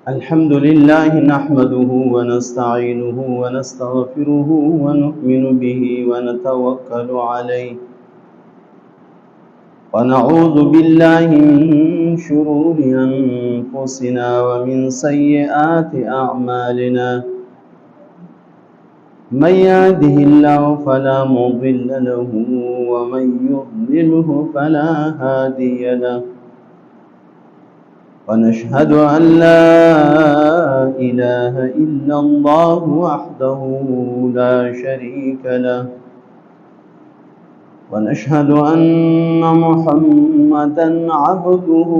الحمد لله نحمده ونستعينه ونستغفره ونؤمن به ونتوكل عليه ونعوذ بالله من شرور أنفسنا ومن سيئات أعمالنا من يهده الله فلا مضل له ومن يضلله فلا هادي له ونشهد أن لا إله إلا الله وحده لا شريك له ونشهد أن محمدا عبده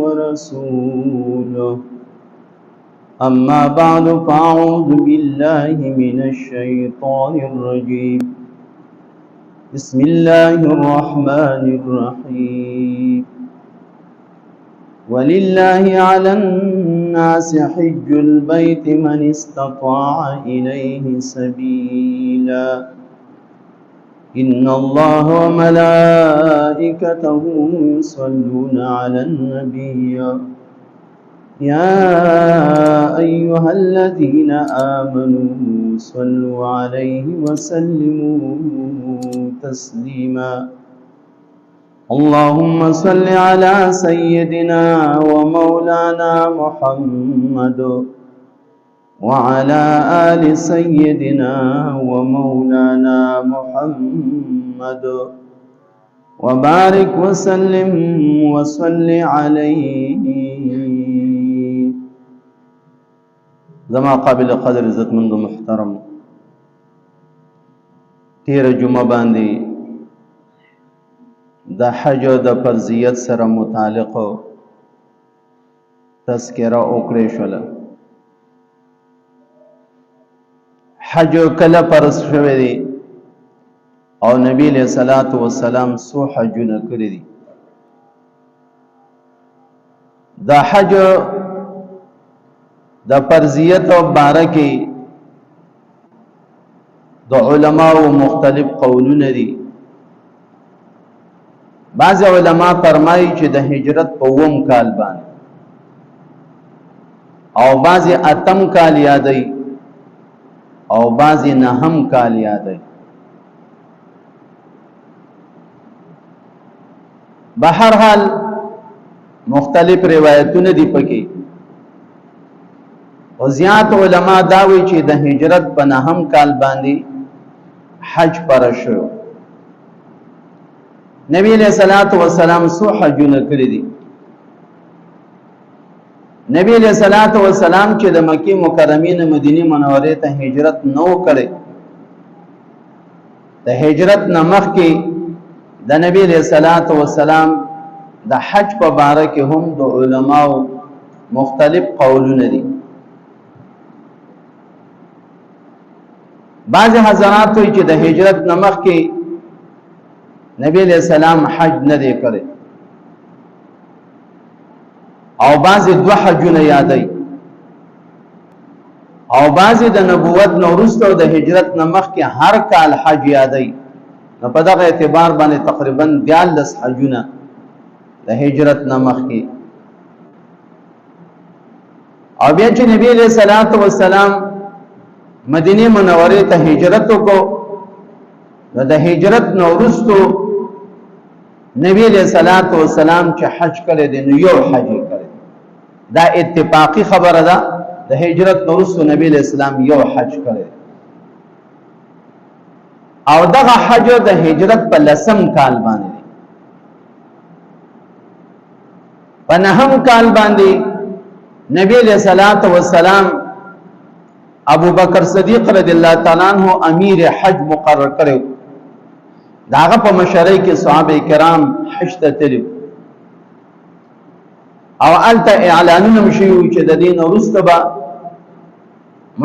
ورسوله أما بعد فأعوذ بالله من الشيطان الرجيم بسم الله الرحمن الرحيم ولله على الناس حج البيت من استطاع إليه سبيلا إن الله وملائكته يصلون على النبي يا أيها الذين آمنوا صلوا عليه وسلموا تسليما اللهم صل على سيدنا ومولانا محمد وعلى آل سيدنا ومولانا محمد وبارك وسلم وصل عليه زما قابل قدر عزت مند محترم تیر جمعه باندې د حج د فرضیت سره متعلق تذکرہ وکړې شوله حج کله فرض شوی دی او نبی علیہ الصلوۃ والسلام سو حجونه کړی دي د حج د فرضیت او بارکه د علماء مختلف قولونه دي بعض علماء فرمایي چې د هجرت په وم کال باندې او بعض اتم کال یادای او بعض نهم کال یادای بهر حال مختلف روایتونه دي پکې او زیات علما داوي چې د هجرت په نهم کال باندې حج پر شو نبی علیہ الصلوۃ والسلام سو حجونه کړی دي نبی علیہ الصلوۃ والسلام چې د مکی مکرمه نه مدینه منوره ته هجرت نو کړي د هجرت نه مخکې د نبی علیہ الصلوۃ والسلام د حج په باره کې هم د علماو مختلف قولونه دي بعض حضرات وایي چې د هجرت نه مخکې نبی علیہ السلام حج نه دی کړی او بعضی دو حجونه یادای او بعضی د نبوت نو وروسته او د هجرت نه مخکې هر کال حج یادای نو په دغه اعتبار باندې تقریبا 42 حجونه د هجرت نه مخکې او بیا چې نبی علیہ الصلوۃ والسلام مدینه منوره ته هجرت وکړو نو د هجرت نو وروسته نبی علیہ الصلوۃ والسلام چې حج کړی دی نو یو حج کړی دا اتفاقی خبره ده د هجرت نو وروسته نبی علیہ السلام یو حج کړی او دغه حج د هجرت په لسم کال باندې په نهم کال باندې نبی علیہ الصلوۃ والسلام ابو بکر صدیق رضی الله تعالی عنہ امیر حج مقرر کړو داغه په مشرۍ کې صحابه کرام حج ته تلو او الته اعلانونه مشيو چې د دین وروسته به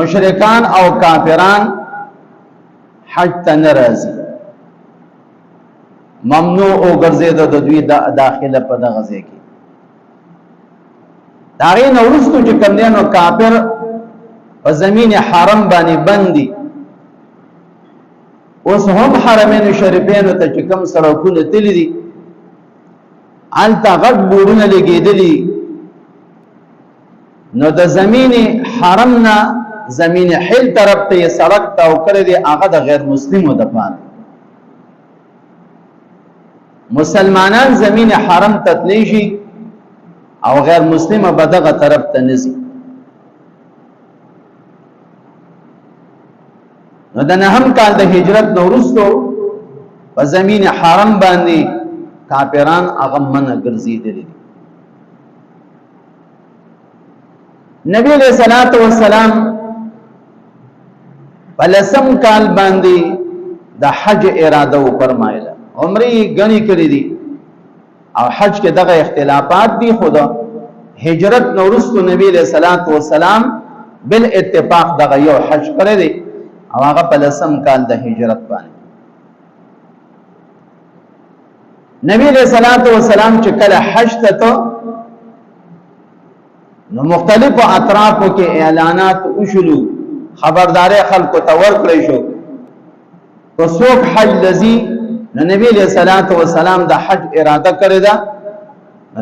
مشرکان او کافران حج ته ناراضي ممنوع او ګرځید د دوی داخله په دغه ځای کې داغه وروسته چې کمنو کافر په زمين حرم باندې بندي اوس هم حرمین شریفین ته چې کوم سړکونه تللی دي آلتا غټ بورونه لګېدلي، نو د زمین حرم نه زمین حل طرف ته یې سړک تاو کړی دی، هغه د غیر مسلمو د پاره. مسلمانان زمین حرم ته تللی شي او غیر مسلمه به دغه طرف ته نه ځي. نو د نهم کال د هجرت نه وروستو په زمین حرم باندې کافران هغه منع ګرځېدلي دي. نبی علیہ الصلوۃ والسلام په لسم کال باندې د حج اراده وفرمایله. عمره غنی کړی دي او حج کې دغه اختلافات دي، خدا هجرت نو وروسته نبی علیہ الصلوۃ والسلام بل اتفاق دغه یو حج کړی دی او هغه په لسم کال د هجرت باندې. نبی علیہ الصلوۃ والسلام چې کله حج ته نو مختلفو اطرافو کې اعلانات وشلو، خبرداري خلکو ته ورکړی شو. کو څوک حج لذي نو نبی علیہ الصلوۃ والسلام د حج اراده کړی دا،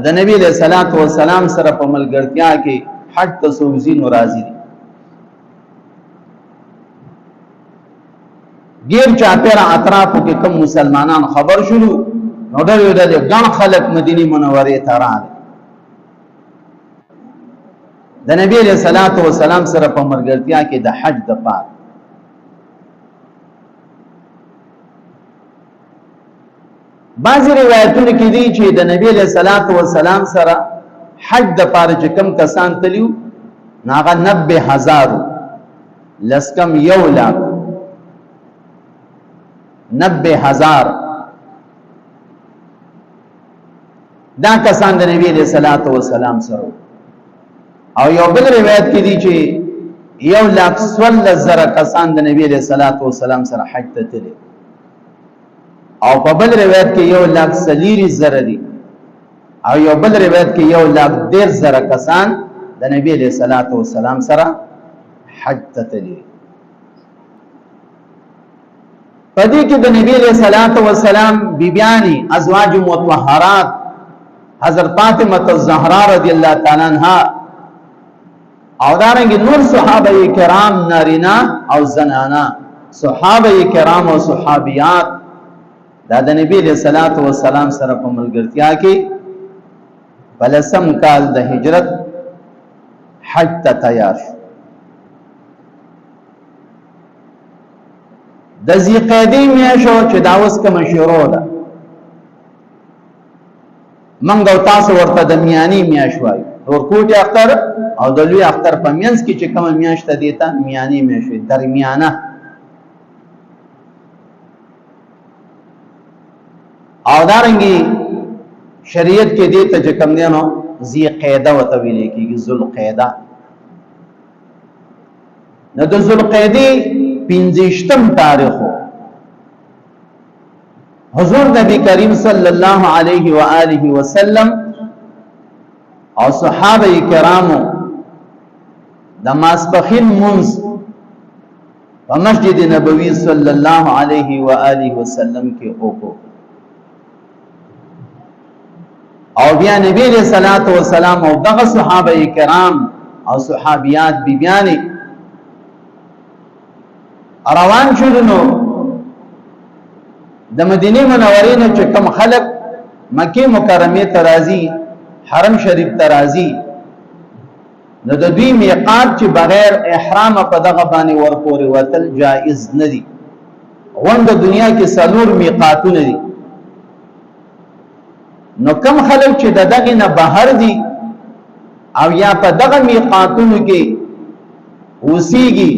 د نبی علیہ الصلوۃ والسلام سره په ملګرتیا کې حج ته څوک ځي نو راځي. غیر چاپیره اطرافو کې کوم مسلمانان خبر شلو نو ډېر ګڼ خلک مدینه منورې ته راغلل د نبی علیہ الصلوۃ والسلام سره په مرګرتیا کې د حج د پاره. بعضی روایتونه کې دي چې د نبی علیہ الصلوۃ والسلام سره حج د پاره چې کم کسان تلیو ناغه 90,000 لسکم 1,90,000 دا کسان د نبی علیہ الصلوۃ والسلام سره. او یو بل روایت کې دي چې 1,40,000 کسان د نبی علیہ الصلوۃ والسلام سره حج ته تللی، او په بل روایت کې 1,40,000 دي، او یو بل روایت کې 1,10,000 کسان د نبی علیہ الصلوۃ والسلام سره حج ته تللی. پدې کې د نبی علیہ الصلوۃ والسلام بیبیانی ازواج مطهرات حضرت فاطمه الزهرا رضی الله تعالی عنها او دارنګ نور صحابه کرام نارینا او زنانا، صحابه کرام او صحابیات دا د نبی علیہ الصلوۃ والسلام سره په ملګرتیا کې بلسم کال د هجرت حج ته تیار شو. د ذیقعدې میاشو چې دا اوس کوم شروع ده، منګ او تاسو ورته د میانی میاش وایو، ورکوټي اختر او د لوی اختر په مینس کې چې کوم میاش ته دیتا میانی میاشو درمیانه. او دارنګي شریعت کې دیتا چې کوم دینو ذیقعده وته ویل کېږي، ذوالقعده. نو د ذوالقعده 15 تاریخ حضور نبی کریم صلی الله علیه و آله وسلم او صحابه کرامو د ماسپخین منځ په مسجد نبوی صلی الله علیه و آله وسلم کې وکړو. او بیا نبی علیہ الصلوۃ والسلام او دغه صحابه کرام او صحابیات بیبیانی روان شول. نو د مدینه منورې نه چې کوم خلک مکه مکرمه ته راځي، حرم شریف ته راځي، نو د دوی میقات چې بغیر احرام په دغه باندې ورپورې وتل جائز نه دي. وند دنیا کې څلور میقاتونه دي. نو کم خلک چې دغه نه بهر دي او یا په دغه میقاتونو کې اوسېږي،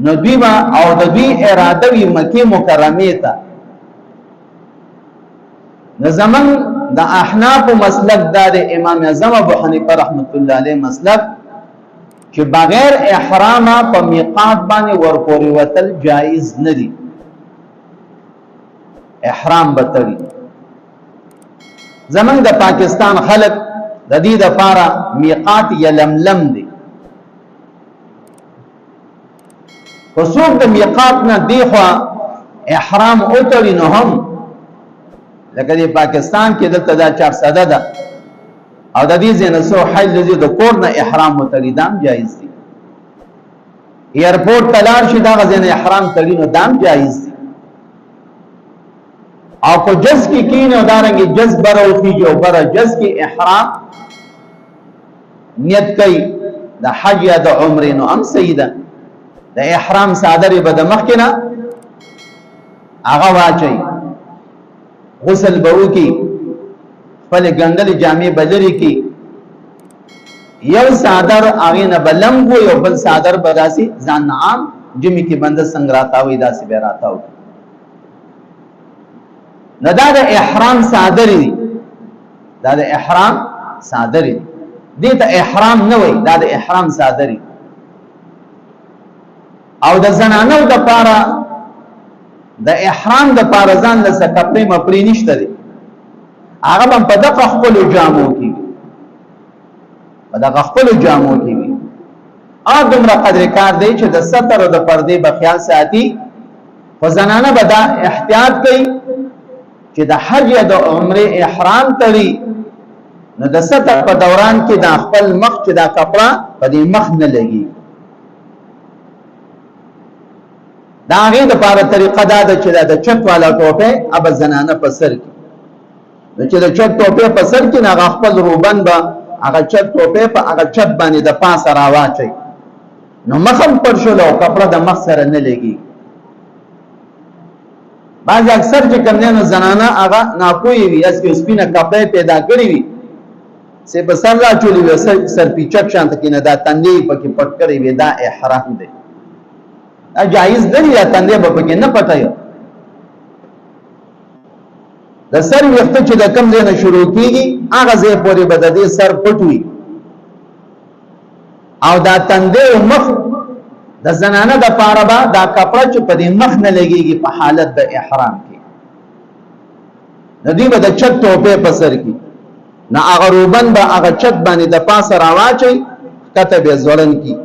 نو دوی با او د دوی اراده وی مکه مکرمه ته. نو زمن د احناف مسلک د امام اعظم ابو حنیفه رحمت الله علیه مسلک چې بغیر احرام په میقات باندې ورپورې وتل جائز نه دي، احرام بتړي. زمن د پاکستان خلک د دې لپاره میقات یلملم دي. وسوق د میقات نه دی خو احرام او تړي نو هم لکه د پاکستان کې دلته دا 400 ده او د دې ځای نه څو حج لذي د کور نه احرام وتړي دام جایز دي ایرپورټ ته لاړ شي دا غځي نه احرام تړي نو دام جایز دي او کو جز کی کین او دارنګي جز برو فی جو بر جز کی احرام نیت کوي د حج یا د عمره نو ام سیده د احرام صادره بد مخکنه هغه واچي غسل بو کی خپل ګندل جامع بدری کی یو صادر هغه نه بلنګو یو بل صادر بداسي ځان عام جمی کی بند څنګه راتاوي داسي به راتاو نه دا د احرام صادری دا د احرام صادری دې ته احرام نه وای دا د احرام صادری او د زنانو د پاره د احرام د پاره ځان له کپڑے مپړی نشته دي هغه په دغه خپل جامو کې په دغه خپل جامو کې وي ا دومره قدر کار دی چې د ستر او د پردې په خیال ساتي خو زنانه به دا احتیاط کوي چې د حج یا د عمره احرام تړي نو د ستر په دوران کې د خپل مخ چې دا کپڑا په دې مخ نه لګي دا غي د پاره طریقه دا ده چې د چت والا ټوپه اب زنانه په سر کې نو چې د چت ټوپه په سر کې نه خپل روبن به هغه چت ټوپه په هغه چت باندې د پاسه راواچي نو مخم پر شول او کپڑا د مخ سره نه لګي بعض اکثر چې کمنو زنانه هغه ناپوي وي اس کې سپینه کپڑے پیدا کړی وي سه په سر را چولي وي سر پیچک شانت کې نه دا تندې پکې پټ کړی وي دا احرام دی جایز دی یا تندې په کې نه پټایو د سر وخت چې د کم ځای نه شروع کیږي هغه ځای پورې بددي سر پټوي او دا تندې او مخ د زنانه د پاره با دا کپڑا چې په دې مخ نه لګيږي په حالت د احرام کې ندی به د چت ټوپه په سر کې نه هغه روبن به هغه چت باندې د پاسه راواچي کته به زولن کې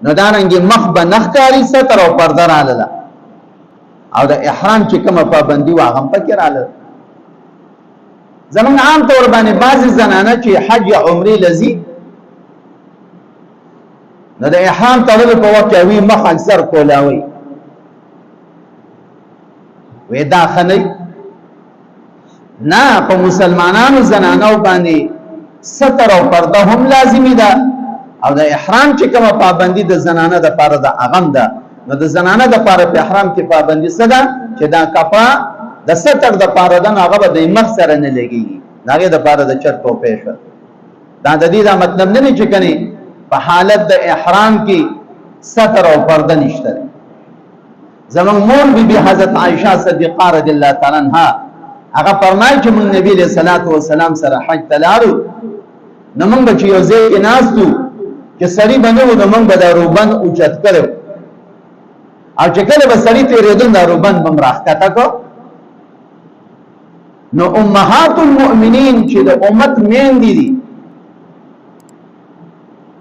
نو دارنګي مخ به نخکاری ستر او پرده رااله او د احرام چې کومه پابندي واغم پکې رااله زمون عام طور باندې بعضی زنانه چې حج یا عمره لذي نو د احرام تړلو په وخت کې وی مخ اکثر کولاوي وې دا خنۍ نه په مسلمانانو زنانو باندې ستر او پرده هم لازمي ده او د احرام چې کومه پابندي د زنانه د پاره د اغم ده نو د زنانه د پاره په احرام کې پابندي څه ده چې دا کپڑا د ستر د پاره د هغه د مخ سره نه لګي داګه د پاره د چت ټوپه شو دا د دې دا مطلب نه چې کني په حالت د احرام کې ستر او پرده نشته زمون مور بی حضرت عائشہ صدیقہ رضی الله تعالی عنها هغه فرمایي چې موږ نبی له صلوات و سلام سره حج تلارو نو موږ چې یو ځای کې ناستو چې سړی باندې نو موږ به د روبن اوچت کړو او چې کله به سړی تیرېدل د روبن بم راخته کو نو امهات المؤمنین چې د امت مین دي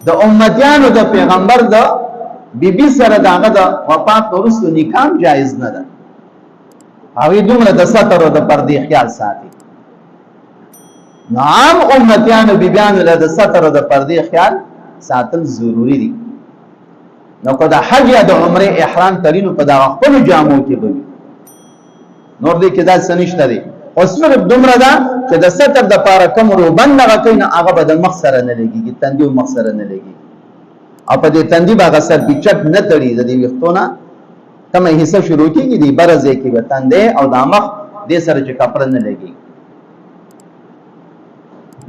د امتیانو د پیغمبر د بیبي سره داغه د وفات وروسته نکاح جایز نه ده او دومره د ستر او د پردې خیال ساتي نام امتیانو بیبیانو له د ستر او د پردې خیال ساتل ضروری دي نو کو د حج یا د عمره احرام ترینو په دغه خپل جامو کې به نور دې کې دا سنشت دي او صرف دومره ده چې د ستر د پاره کوم روبن نه کین هغه به د مخ سره نه لګيږي تندې او مخ سره نه لګي او په دې تندې باغ سر بچک نه تړي د دې وختونه کومه حصہ شروع کیږي د برزه کې به تندې او د مخ دې سره چې کپړه نه لګي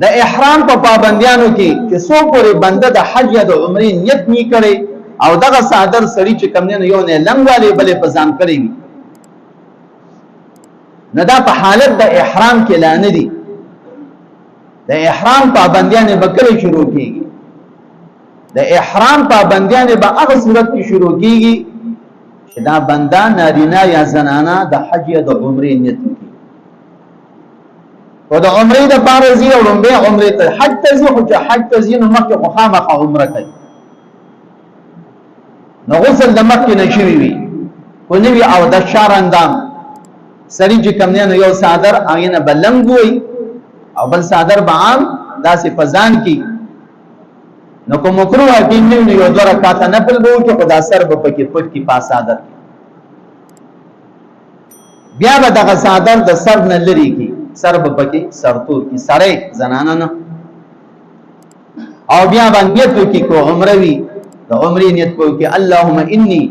د احرام په پابندیانو کې چې څو پورې بنده د حج یا د عمرې نیت نه کړي او دغه صادر سړي چې کم نه یو نه لنګوالي بلې په ځان کړی وي نه دا په حالت د احرام کې لانه دي د احرام پابندیان به کله شروع کیږي د احرام پابندیان به هغه صورت کې شروع کیږي چې دا بنده نارینه یا زنانه د حج یا د عمرې نیت کوي او د عمرې د بارزي او لمبه عمرې ته حج تزي او چې حج تزي نو مکه مخامخه عمره کوي نو غسل د مکه نشوي وي او نوی او د شهر اندام سړي چې کوم نه یو صادر هغه نه بلنګ وي او بل صادر به عام داسې فزان کی نو کوم مکروه کې نه یو دوه رکعات نفل وو چې خدا سر به پکې پټ کی پاس صادر بیا به دغه صادر د سر نه لري کی سر به پکې سرتور کی سړی زنانه نه او بیا باندې کی کو عمروي د عمرې نیت کو کی اللهم انی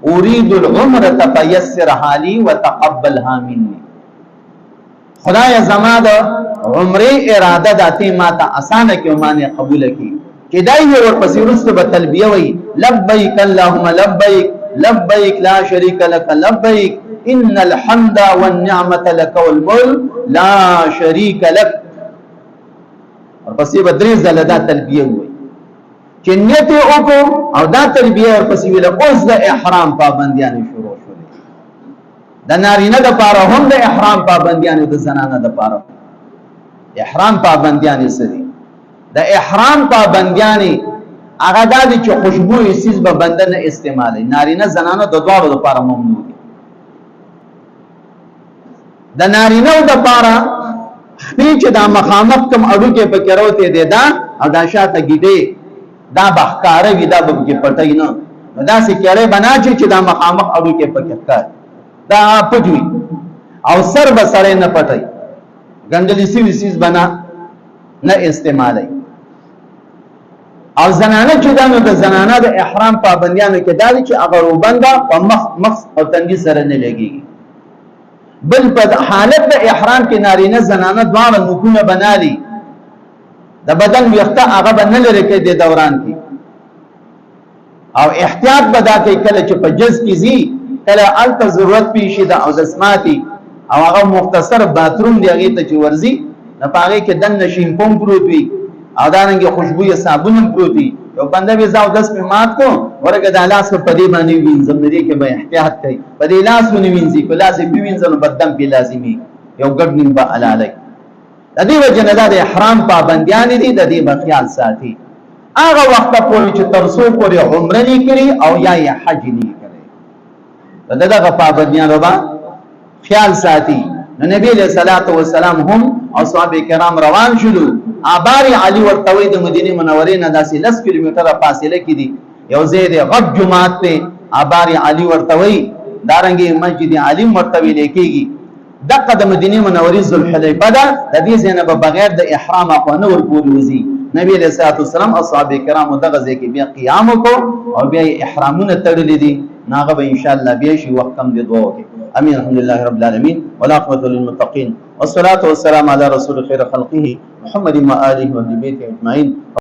اريد العمره فيسرها لي وتقبلها مني خدای زما د عمره اراده داته ما ته اسانه کې معنی قبول کی کدای ور پسې ورسته به تلبیه وی لبیک اللهم لبیک لبیک لا شریک لك لبیک ان الحمد والنعمه لك والملك لا شریک لك اور پسې به درې ځله دا تلبیه وی چې نیت وکړو او دا تلبیه ور پسې ویل اوس د احرام پابندیان شروع شول د نارینه د پاره هم د احرام پابندیان د زنانه د پاره احرام پابندیان سدي د احرام پابندیان هغه د چې خوشبو یې سیس به بندنه استعمالي نارینه زنانه د دوه لپاره ممنوع دي د نارینه د پاره چې دا مخامخ کم اډو کې پکې راوته دي دا او دا شاته گیډه دا بخکاره وی دا به کې پټای نه دا سې کېړې بنا چې دا مخامخ اډو کې پکې کار دا پټوي او سر به سره نه پټای ګنګلی سی وسیس بنا نه استعمالي او زنانه چې دا نو د زنانه د احرام پابندیانو کې دا چې هغه روبنده په مخ او تندي سره نه لګي بل په حالت د احرام کې نارینه زنانه دواړه نکونه بنالي د بدن ویخته هغه بنل لري کې د دوران کې او احتیاط بدا کې کله چې په جز کې زی کله الته ضرورت پیشي د او دسماتي او هغه مختصر باتروم دی هغه ته چې ورزي نه پاره کې دن نشین پوم پروت وي او دانګه خوشبوې صابون پروت وي یو بنده به زاو دس په مات کو ورګه د لاس په پدی باندې وینځم لري کې به احتیاط کوي پدی لاس ونی وینځي په لاس به وینځل بدن په لازمي یو ګډ نیم به علالای د دې وجه نه د احرام پابندیان دي د دې بخیال ساتي هغه وخت پورې چې ترسو پورې عمره نه کړی او یا حج نه کړی دغه پابندیان وبا خیال ساتي نبی علیہ الصلوۃ والسلام هم او صحابه کرام روان شلو آبار علی ورتوی د مدینه منورې نه داسې 10 کیلومتره فاصله کې دي یو زید غټ جمعات ته آبار علی ورتوی دارنګي مسجد علی مرتوی لیکيږي دغه د مدینه منورې ذوالحلیفه ده د دې زینب بغیر د احرام اخوانه ورپورې وزي نبی علیہ الصلوۃ والسلام اصحاب کرام دغه ځکه بیا قیام کو او بیا احرامونه تړلې دي ناغه به ان شاء الله بیا شي وخت کم دي دوه کې امين الحمد لله رب العالمين والعاقبة للمتقين والصلاة والسلام على رسول خير خلقه محمد وآله وأهل بيته أجمعين.